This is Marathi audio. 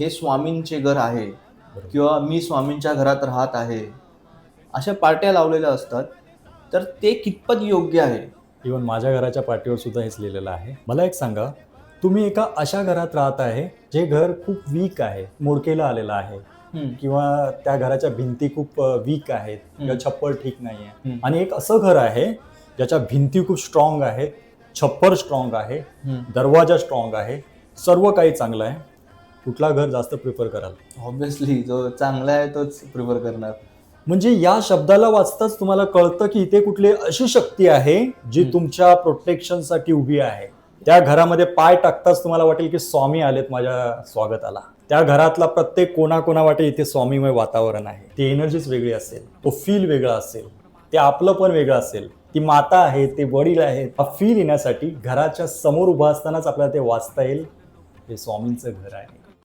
हे स्वामींचे घर आहे बरोबर. किंवा मी स्वामींच्या घरात राहत आहे, अशा पाट्या लावलेल्या असतात. तर ते कितपत योग्य आहे? इव्हन माझ्या घराच्या पाठीवर सुद्धा हेच लिहिलेलं आहे. मला एक सांगा, तुम्ही एका अशा घरात राहत आहे जे घर खूप वीक आहे, मोडकेलं आलेलं आहे हं, किंवा त्या घराच्या भिंती खूप वीक आहेत किंवा हं. छप्पर ठीक नाही आहे, हं. आणि एक असं घर आहे ज्याच्या भिंती खूप स्ट्रॉंग आहेत, छप्पर स्ट्रॉंग आहे, हं. दरवाजा स्ट्रॉंग आहे, सर्व काही चांगलं आहे. कुठला घर जास्त प्रिफर कराल? ऑब्व्हियसली जो चांगला आहे तोच प्रिफर करणार. म्हणजे या शब्दाला वाचताच तुम्हाला कळतं की इथे कुठली अशी शक्ती आहे जी तुमच्या प्रोटेक्शनसाठी उभी आहे. त्या घरामध्ये पाय टाकताच तुम्हाला वाटेल की स्वामी आलेत माझ्या स्वागताला. त्या घरातला प्रत्येक कोणा वाटेल इथे स्वामीमय वातावरण आहे. ती एनर्जीच वेगळी असेल, तो फील वेगळा असेल, ते आपलं पण वेगळं असेल. ती माता आहे, ते वडील आहेत, हा फील येण्यासाठी घराच्या समोर उभा असतानाच आपल्याला ते वाचता येईल, हे स्वामींचं घर आहे.